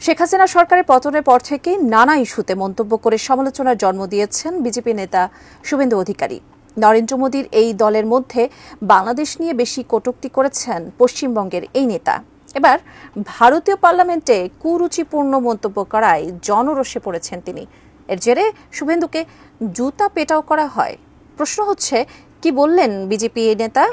শেখ হাসিনা সরকারের পতনের পর থেকে নানা ইস্যুতে মন্তব্য করে সমালোচনার জন্ম দিয়েছেন বিজেপি নেতা শুভেন্দু অধিকারী। নরেন্দ্র মোদীর এই দলের মধ্যে বাংলাদেশ নিয়ে বেশি কটূক্তি করেছেন পশ্চিমবঙ্গের এই নেতা। এবার ভারতীয় পার্লামেন্টে কুরুচিপূর্ণ মন্তব্য করায় জনরোষে পড়েছেন তিনি। এর জেরে শুভেন্দুকে জুতা পেটাও করা হয়। প্রশ্ন হচ্ছে, কি বললেন বিজেপি নেতা?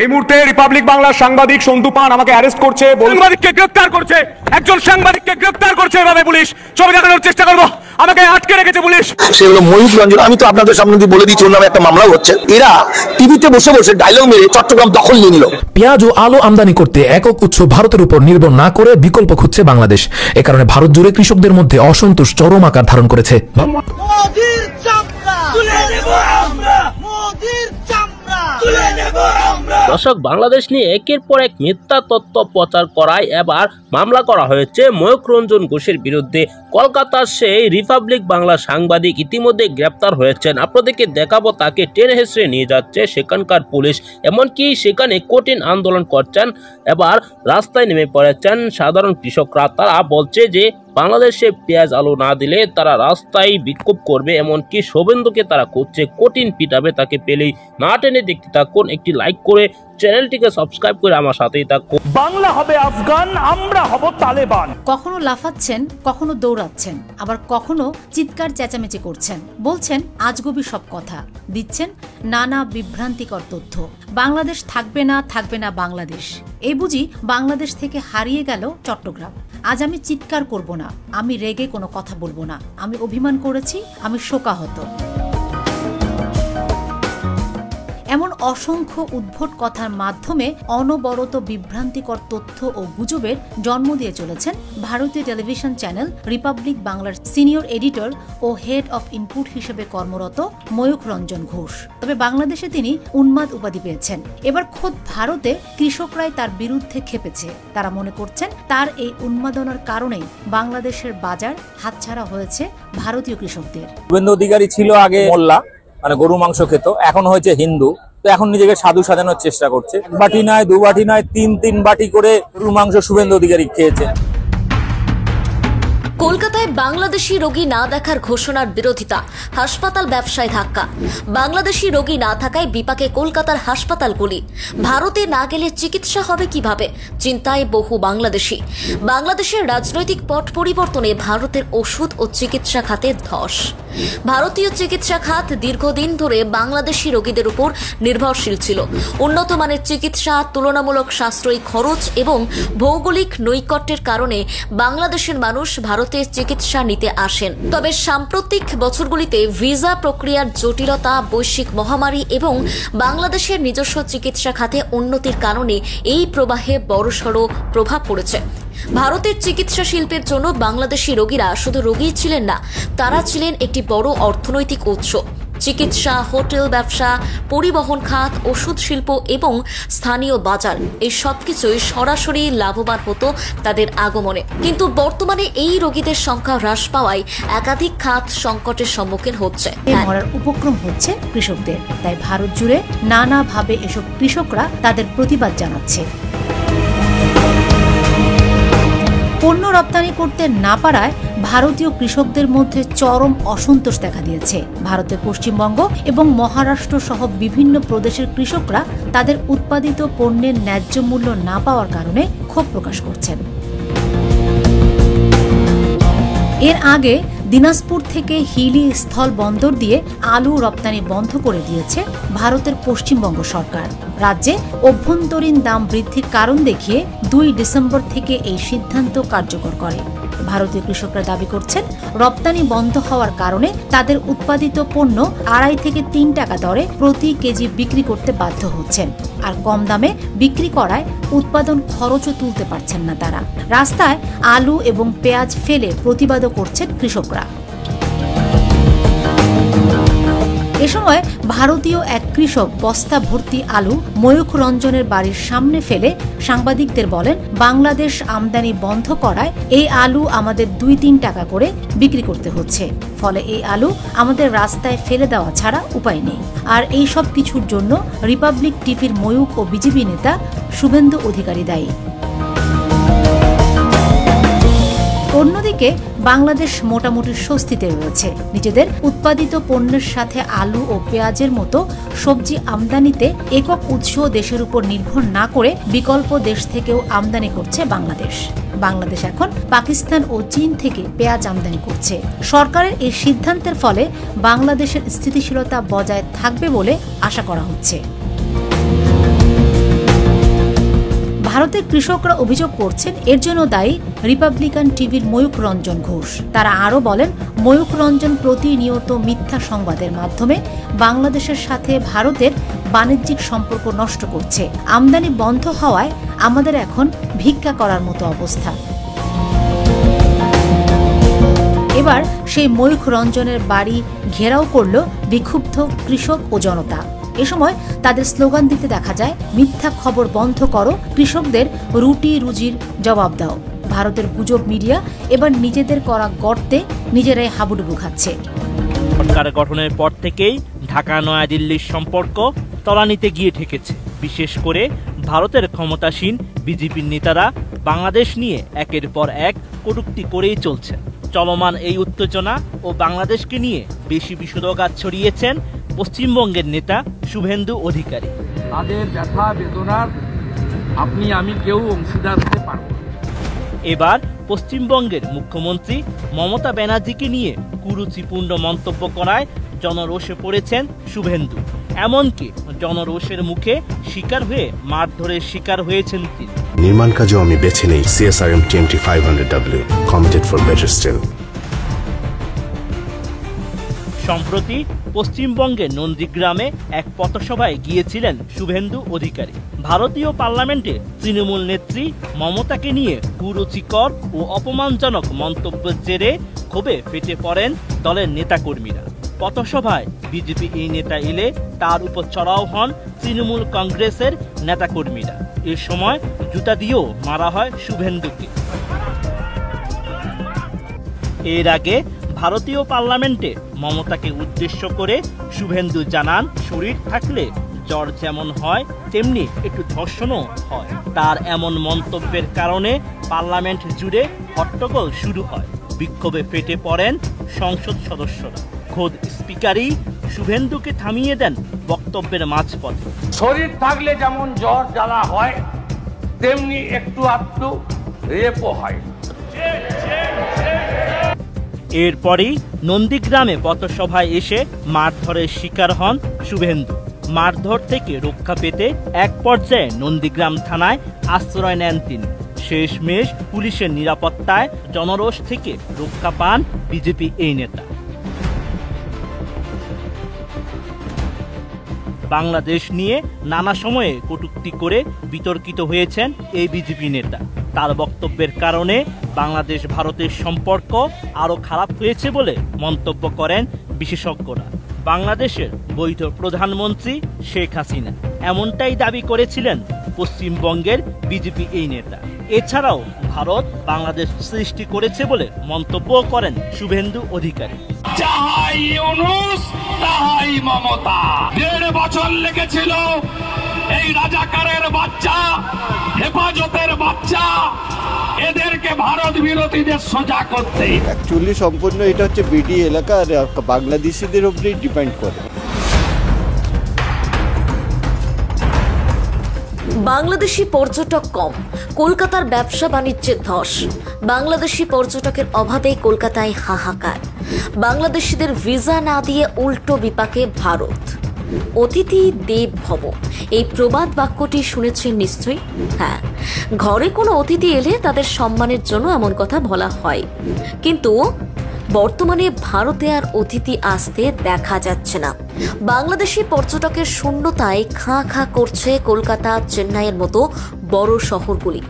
এই মুহূর্তে রিপাবলিক বাংলার সাংবাদিক সন্তু পান আমাকে অ্যারেস্ট করছে, সাংবাদিককে গ্রেফতার করছে, একজন সাংবাদিককে গ্রেফতার করছে এভাবে পুলিশ। ছবি দেখানোর চেষ্টা করবো, আমাকে আটকে রেখেছে পুলিশ। সে হলো ময়ূখ রঞ্জন। আমি তো আপনাদের সামনে দিয়ে বলে দিচ্ছি ওর নামে একটা মামলাও হচ্ছে। এরা টিভিতে বসে বসে ডায়লগ মেরে চট্টগ্রাম দখল নিয়ে নিল। পেঁয়াজ ও আলু আমদানি করতে একক উৎস ভারতের উপর নির্ভর না করে বিকল্প খুঁজছে বাংলাদেশ। এ কারণে ভারত জুড়ে কৃষকদের মধ্যে অসন্তোষ চরম আকার ধারণ করেছে। দর্শক, বাংলাদেশ নিয়ে একের পর এক মিথ্যা তথ্য প্রচার করায় এবার মামলা করা হয়েছে ময়ূখ রঞ্জন ঘোষের বিরুদ্ধে। কলকাতার সেই রিপাবলিক বাংলা সাংবাদিক ইতিমধ্যে গ্রেপ্তার হয়েছেন। আপনাদেরকে দেখাবো, তাকে টেনে হেঁচড়ে নিয়ে যাচ্ছে সেখানকার পুলিশ। এমনকি সেখানে কঠিন আন্দোলন করছেন। এবার রাস্তায় নেমে পড়েছেন সাধারণ কৃষকরা। তারা বলছে যে বাংলাদেশে পেঁয়াজ আলু না দিলে তারা রাস্তায় বিক্ষোভ করবে। এমনকি শুভেন্দুকে তারা করছে কঠিন পিটাবে। তাকে পেলেই না টেনে দেখতে থাকুন, একটি লাইক করে চ্যানেলটিকে সাবস্ক্রাইব করে আমার সাথেই থাকুন। বাংলা হবে আফগান, আমরা হব তালেবান। কখনো লাফাচ্ছেন, কখনো দৌড়াচ্ছেন, আবার কখনো চিৎকার চেঁচামেচি করছেন, বলছেন আজগুবি সব কথা, দিচ্ছেন নানা বিভ্রান্তিকর তথ্য। বাংলাদেশ থাকবে না বাংলাদেশ। এই বুঝি বাংলাদেশ থেকে হারিয়ে গেল চট্টগ্রাম। আজ আমি চিৎকার করব না, আমি রেগে কোনো কথা বলবো না, আমি অভিমান করেছি, আমি শোকাহত। এমন অসংখ্য উদ্ভট কথার মাধ্যমে অনবরত বিভ্রান্তিকর তথ্য ও গুজবের জন্ম দিয়ে চলেছেন ভারতীয় টেলিভিশন চ্যানেল রিপাবলিক বাংলার সিনিয়র এডিটর ও হেড অফ ইনপুট হিসেবে কর্মরত ময়ূখ রঞ্জন ঘোষ। তবে বাংলাদেশে তিনি উন্মাদ উপাধি পেয়েছেন। এবার খোদ ভারতে কৃষকরাই তার বিরুদ্ধে খেপেছে। তারা মনে করছেন তার এই উন্মাদনার কারণেই বাংলাদেশের বাজার হাতছাড়া হয়েছে ভারতীয় কৃষকদের। শুভেন্দু অধিকারী ছিল আগে মোল্লা, মানে গরু মাংস খেত, এখন হয়েছে হিন্দু। তো এখন নিজেকে সাধু সাজানোর চেষ্টা করছে। এক বাটি নয়, দু বাটি নয়, তিন বাটি করে গরুর মাংস শুভেন্দু অধিকারী খেয়েছে। কলকাতায় বাংলাদেশি রোগী না দেখার ঘোষণার বিরোধিতা, হাসপাতাল ব্যবসায় ধাক্কা। বাংলাদেশি রোগী না থাকায় বিপাকে কলকাতার হাসপাতালগুলি। ভারতে না গেলে চিকিৎসা হবে কিভাবে, চিন্তায় বহু বাংলাদেশি। বাংলাদেশের রাজনৈতিক পট পরিবর্তনে ভারতের ওষুধ ও চিকিৎসা খাতে ধস। ভারতীয় চিকিৎসা খাত দীর্ঘদিন ধরে বাংলাদেশি রোগীদের উপর নির্ভরশীল ছিল। উন্নত মানের চিকিৎসা, তুলনামূলক সাশ্রয়ী খরচ এবং ভৌগোলিক নৈকট্যের কারণে বাংলাদেশের মানুষ ভারতে চিকিৎসা নিতে আসেন। তবে সাম্প্রতিক বছরগুলিতে ভিসা প্রক্রিয়ার জটিলতা, বৈশ্বিক মহামারী এবং বাংলাদেশের নিজস্ব চিকিৎসা খাতে উন্নতির কারণে এই প্রবাহে বড়সড় প্রভাব পড়েছে। ভারতের চিকিৎসা শিল্পের জন্য বাংলাদেশি রোগীরা শুধু রোগীই ছিলেন না, তারা ছিলেন একটি বড় অর্থনৈতিক উৎস। চিকিৎসা, হোটেল ব্যবসা, পরিবহন খাত, ওষুধ শিল্প এবং স্থানীয় বাজার, এই সবকিছুই সরাসরি লাভবান হতো তাদের আগমনে। কিন্তু বর্তমানে এই রোগীদের সংখ্যা হ্রাস পাওয়ায় একাধিক খাত সংকটের সম্মুখীন হচ্ছে। মরার উপক্রম হচ্ছে কৃষকদের। তাই ভারত জুড়ে নানাভাবে এসব কৃষকরা তাদের প্রতিবাদ জানাচ্ছে। পণ্য রপ্তানি করতে না পারায় ভারতীয় কৃষকদের মধ্যে চরম অসন্তোষ দেখা দিয়েছে। ভারতের পশ্চিমবঙ্গ এবং মহারাষ্ট্র সহ বিভিন্ন প্রদেশের কৃষকরা তাদের উৎপাদিত পণ্যের ন্যায্য মূল্য না পাওয়ার কারণে ক্ষোভ প্রকাশ করছেন। এর আগে দিনাজপুর থেকে হিলি স্থল বন্দর দিয়ে আলু রপ্তানি বন্ধ করে দিয়েছে ভারতের পশ্চিমবঙ্গ সরকার। রাজ্যে অভ্যন্তরীণ দাম বৃদ্ধির কারণ দেখিয়ে 2 ডিসেম্বর থেকে এই সিদ্ধান্ত কার্যকর করে। ভারতীয় কৃষকরা দাবি করছেন, রপ্তানি বন্ধ হওয়ার কারণে তাদের উৎপাদিত পণ্য 2.5 থেকে 3 টাকা দরে প্রতি কেজি বিক্রি করতে বাধ্য হচ্ছেন। আর কম দামে বিক্রি করায় উৎপাদন খরচও তুলতে পারছেন না তারা। রাস্তায় আলু এবং পেঁয়াজ ফেলে প্রতিবাদও করছেন কৃষকরা। এ সময় ভারতীয় এক কৃষক বস্তা ভর্তি আলু ময়ূখ রঞ্জনের বাড়ির সামনে ফেলে সাংবাদিকদের বলেন, বাংলাদেশ আমদানি বন্ধ করায় এই আলু আমাদের 2-3 টাকা করে বিক্রি করতে হচ্ছে। ফলে এই আলু আমাদের রাস্তায় ফেলে দেওয়া ছাড়া উপায় নেই। আর এই সব কিছুর জন্য রিপাবলিক টিভির ময়ূখ ও বিজেপি নেতা শুভেন্দু অধিকারী দায়ী। থেকে বাংলাদেশ মোটামুটি স্বস্তিতে রয়েছে। নিজেদের উৎপাদিত পণ্যের সাথে আলু ও পেঁয়াজের মতো সবজি আমদানিতে একক উৎস দেশের উপর নির্ভর না করে বিকল্প দেশ থেকেও আমদানি করছে বাংলাদেশ। বাংলাদেশ এখন পাকিস্তান ও চীন থেকে পেঁয়াজ আমদানি করছে। সরকারের এই সিদ্ধান্তের ফলে বাংলাদেশের স্থিতিশীলতা বজায় থাকবে বলে আশা করা হচ্ছে। ভারতের কৃষকরা অভিযোগ করছেন এর জন্য দায়ী রিপাবলিকান টিভির ময়ূখ রঞ্জন ঘোষ। তারা আরও বলেন, ময়ূখ রঞ্জন প্রতিনিয়ত মিথ্যা সংবাদের মাধ্যমে বাংলাদেশের সাথে ভারতের বাণিজ্যিক সম্পর্ক নষ্ট করছে। আমদানি বন্ধ হওয়ায় আমাদের এখন ভিক্ষা করার মতো অবস্থা। এবার সেই ময়ূখ রঞ্জনের বাড়ি ঘেরাও করল বিক্ষুব্ধ কৃষক ও জনতা। এ সময় তাদের স্লোগান দিতে দেখা যায়, মিথ্যা খবর বন্ধ করো, কৃষকদের রুটি রুজির জবাব দাও। ভারতের গুজব মিডিয়া এবার নিজেদের করা গর্তে নিজেরাই হাবুডুবু খাচ্ছে। সরকার গঠনের পর থেকেই ঢাকা নয়াদিল্লির সম্পর্ক তলানিতে গিয়ে ঠেকেছে। বিশেষ করে ভারতের ক্ষমতাসীন বিজেপির নেতারা বাংলাদেশ নিয়ে একের পর এক কটূক্তি করেই চলছে। চলমান এই উত্তেজনা ও বাংলাদেশকে নিয়ে বেশি বিষোদগার ছড়িয়েছেন পশ্চিমবঙ্গের নেতা শুভেন্দু অধিকারী। তাদের ব্যথা বেদনার আপনি আমি কেউ অংশীদার হতে পারব। এবার পশ্চিমবঙ্গের মুখ্যমন্ত্রী মমতা ব্যানার্জিকে নিয়ে কুরুচিপূর্ণ মন্তব্য করায় জনরোষে পড়েছেন শুভেন্দু। এমনকি জনরোষের মুখে শিকার হয়ে মারধরের শিকার হয়েছেন তিনি। নির্মাণ কাজেও আমি বেছে নেই CSRM TMT 500W, committed for better still। সম্প্রতি পশ্চিমবঙ্গের নন্দীগ্রামে এক পথসভায় গিয়েছিলেন শুভেন্দু অধিকারী। ভারতীয় পার্লামেন্টে তৃণমূল নেত্রী মমতাকে নিয়ে কুরুচিকর ও অপমানজনক মন্তব্যের জেরে ক্ষোভে ফেটে পড়েন দলের নেতাকর্মীরা। পথসভায় বিজেপি এই নেতা এলে তার উপর চড়াও হন তৃণমূল কংগ্রেসের নেতাকর্মীরা। এ সময় জুতা দিয়েও মারা হয় শুভেন্দুকে। এর আগে ভারতীয় পার্লামেন্টে মমতাকে উদ্দেশ্য করে শুভেন্দু জানান, শরীর থাকলে জ্বর যেমন হয় তেমনি একটু ধর্ষণও হয়। তার এমন মন্তব্যের কারণে পার্লামেন্ট জুড়ে হট্টগোল শুরু হয়। বিক্ষোভে ফেটে পড়েন সংসদ সদস্যরা। খোদ স্পিকারই শুভেন্দুকে থামিয়ে দেন বক্তব্যের মাঝপথে। শরীর থাকলে যেমন জ্বর জ্বালা হয় তেমনি একটু আধটু রেপও হয়। এরপরই নন্দীগ্রামে পথসভায় এসে মারধরের শিকার হন শুভেন্দু। মারধর থেকে রক্ষা পেতে এক পর্যায়ে নন্দীগ্রাম থানায় আশ্রয় নেন তিনি। শেষমেশ পুলিশের নিরাপত্তায় জনরোষ থেকে রক্ষা পান বিজেপি এই নেতা। বাংলাদেশ নিয়ে নানা সময়ে কটূক্তি করে বিতর্কিত হয়েছেন এই বিজেপি নেতা। তার বক্তব্যের কারণে বাংলাদেশ ভারতের সম্পর্ক আরও খারাপ হয়েছে বলে মন্তব্য করেন বিশেষজ্ঞরা। বাংলাদেশের বৈধ প্রধানমন্ত্রী শেখ হাসিনা এমনটাই দাবি করেছিলেন পশ্চিমবঙ্গের বিজেপি এই নেতা। এছাড়াও ভারত বাংলাদেশ সৃষ্টি করেছে বলে মন্তব্য করেন শুভেন্দু অধিকারী। যাহাই ইউনূস তাহাই মমতা। 1.5 বছর লেগেছিল এই রাজাকারের বাচ্চা, হেফাজতের বাচ্চা, এদেরকে ভারত বিরোধীদের সোজা করতে। অ্যাকচুয়ালি সম্পূর্ণ এটা হচ্ছে বিডি এলাকা আর বাংলাদেশিদের উপরেই ডিপেন্ড করে। বাংলাদেশি পর্যটক কম, কলকাতার ব্যবসা বাণিজ্যের ধস। বাংলাদেশি পর্যটকের অভাবে কলকাতায় হাহাকার। বাংলাদেশিদের ভিসা না দিয়ে উল্টো বিপাকে ভারত। অতিথি দেব ভব, এই প্রবাদ বাক্যটি শুনেছেন নিশ্চয়ই। হ্যাঁ, ঘরে কোনো অতিথি এলে তাদের সম্মানের জন্য এমন কথা বলা হয়, কিন্তু বর্তমানে ভারতে আর অতিথি আসতে দেখা যাচ্ছে না। বাংলাদেশি পর্যটকের শূন্যতায় খাঁ খাঁ করছে কলকাতা, চেন্নাইয়ের মতো বড় শহরগুলি।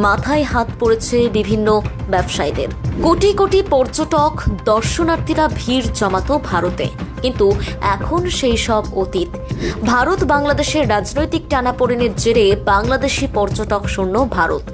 মাথায় হাত পড়েছে বিভিন্ন ব্যবসায়ীদের। কোটি কোটি পর্যটক দর্শনার্থীরা ভিড় জমাতো ভারতে, কিন্তু এখন সেই সব অতীত। ভারত বাংলাদেশের রাজনৈতিক টানাপোড়েনের জেরে বাংলাদেশি পর্যটক শূন্য ভারত।